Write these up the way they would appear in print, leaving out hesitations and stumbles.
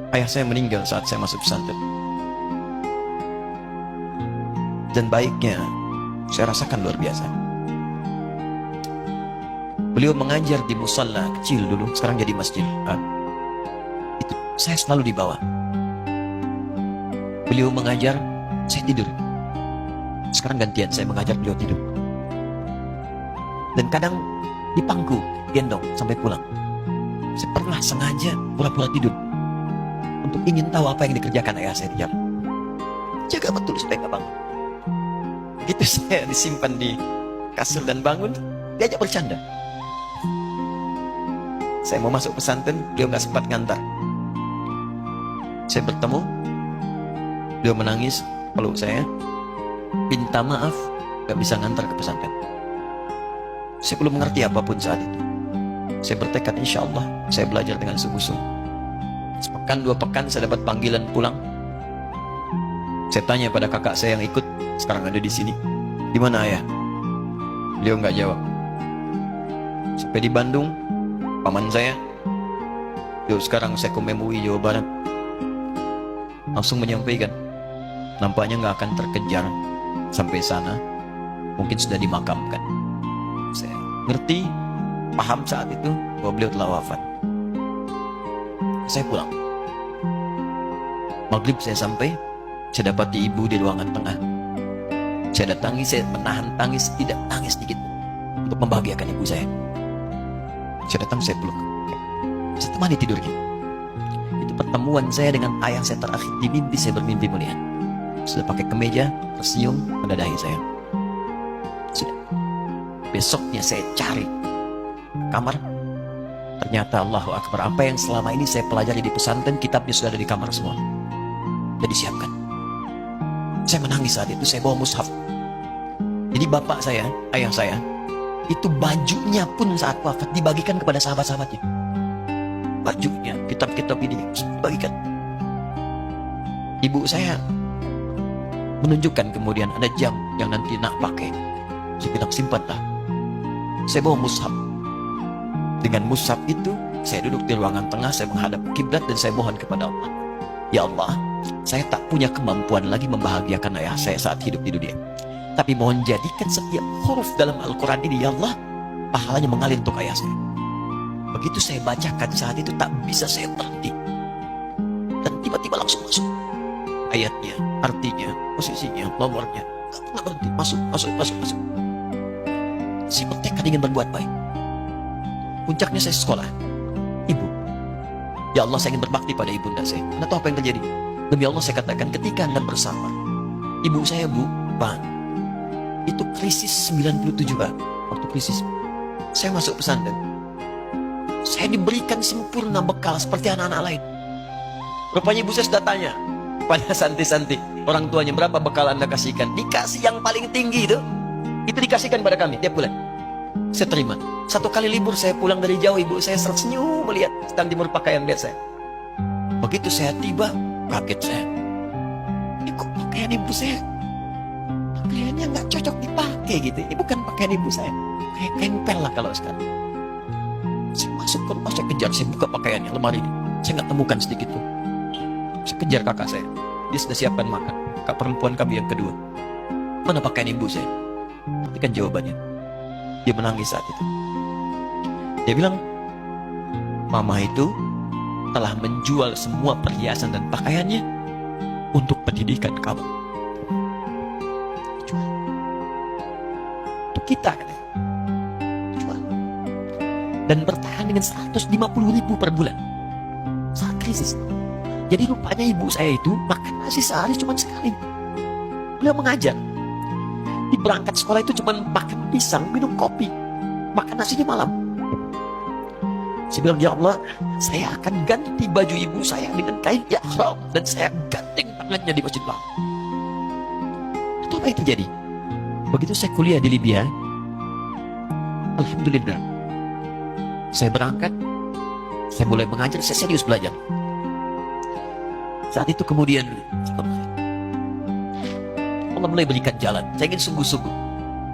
Ayah saya meninggal saat saya masuk pesantren. Dan baiknya, saya rasakan luar biasa. Beliau mengajar di musalla kecil dulu, sekarang jadi masjid. Itu saya selalu dibawa. Beliau mengajar, saya tidur. Sekarang gantian, saya mengajar, beliau tidur. Dan kadang di pangku, gendong sampai pulang. Saya pernah sengaja pura-pura tidur untuk ingin tahu apa yang dikerjakan ayah saya di jalan. Jaga betul supaya nggak bangun. Begitu saya disimpan di kasur dan bangun, diajak bercanda. Saya mau masuk pesantren, beliau nggak sempat ngantar. Saya bertemu, beliau menangis, peluk saya, minta maaf, nggak bisa ngantar ke pesantren. Saya belum mengerti apapun saat itu. Saya bertekad, insya Allah saya belajar dengan sungguh-sungguh. Sepekan 2 pekan saya dapat panggilan pulang. Saya tanya pada kakak saya yang ikut, sekarang ada di sini. Di mana ayah? Beliau nggak jawab. Sampai di Bandung, paman saya, yuk sekarang saya ke MUI Jawa Barat. Langsung menyampaikan, nampaknya nggak akan terkejar sampai sana, mungkin sudah dimakamkan. Saya ngerti, paham saat itu bahwa beliau telah wafat. Saya pulang. Maghrib saya sampai, saya dapati ibu di ruangan tengah. Saya datangi, saya menahan tangis, tidak tangis sedikit untuk membahagiakan ibu saya. Saya datang, saya peluk. Saya temani tidurnya. Itu pertemuan saya dengan ayah saya terakhir di mimpi. Saya bermimpi melihat sudah pakai kemeja, tersenyum, mendadahi saya. Sudah. Besoknya saya cari kamar. Ternyata Allahu Akbar, apa yang selama ini saya pelajari di pesantren, kitabnya sudah ada di kamar semua. Sudah disiapkan. Saya menangis saat itu, saya bawa mushaf. Jadi bapak saya, ayah saya, itu bajunya pun saat wafat dibagikan kepada sahabat-sahabatnya. Bajunya, kitab-kitab ini dibagikan. Ibu saya menunjukkan kemudian ada jam yang nanti nak pakai. Saya bilang, simpanlah. Saya bawa mushaf. Dengan mushaf itu, saya duduk di ruangan tengah, saya menghadap kiblat dan saya mohon kepada Allah. Ya Allah, saya tak punya kemampuan lagi membahagiakan ayah saya saat hidup di dunia. Tapi mohon jadikan setiap huruf dalam Al-Quran ini, ya Allah, pahalanya mengalir untuk ayah saya. Begitu saya bacakan saat itu, tak bisa saya berhenti. Dan tiba-tiba langsung masuk. Ayatnya, artinya, posisinya, nomornya. Tak pernah berhenti, masuk. Si bertekad ingin berbuat baik. Puncaknya saya sekolah. Ibu, ya Allah, saya ingin berbakti pada ibunda saya. Anda tahu apa yang terjadi? Demi Allah saya katakan, ketika Anda bersama ibu saya, Bu, Pak, itu krisis 97, Pak. Waktu krisis, saya masuk pesantren. Saya diberikan sempurna bekal seperti anak-anak lain. Rupanya ibu saya sudah tanya pada santi-santi, orang tuanya, berapa bekal Anda kasihkan? Dikasih yang paling tinggi itu dikasihkan pada kami tiap bulan. Saya terima. 1 kali libur saya pulang dari jauh, ibu saya tersenyum melihat sedang jemur pakaian lihat saya. Begitu saya tiba, kaget saya. Ini kok pakaian ibu saya? Pakaiannya nggak cocok dipakai gitu. Ini bukan pakaian ibu saya. Kayak kempel lah kalau sekarang. Saya masuk ke rumah, saya kejar, saya buka pakaiannya, lemari ini. Saya nggak temukan sedikit pun. Saya kejar kakak saya. Dia sudah siapkan makan. Kak perempuan kami yang kedua. Mana pakaian ibu saya? Perhatikan jawabannya. Dia menangis saat itu. Dia bilang, mama itu telah menjual semua perhiasan dan pakaiannya untuk pendidikan kamu. Jual. Untuk kita, katanya. Jual. Dan bertahan dengan 150.000 per bulan saat krisis. Jadi rupanya ibu saya itu makan nasi sehari cuma sekali. Beliau mengajar. Di berangkat sekolah itu cuma makan pisang, minum kopi, makan nasinya malam. Saya bilang, ya Allah, saya akan ganti baju ibu saya dengan kain ihram dan saya ganting tangannya di Masjid Bang. Itu apa yang terjadi? Begitu saya kuliah di Libya, alhamdulillah, saya berangkat, saya mulai mengajar, saya serius belajar. Saat itu kemudian Allah mulai berikan jalan. Saya ingin sungguh-sungguh.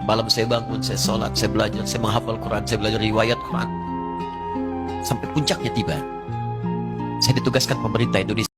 Malam saya bangun, saya sholat, saya belajar, saya menghafal Quran, saya belajar riwayat Quran. Sampai puncaknya tiba. Saya ditugaskan pemerintah Indonesia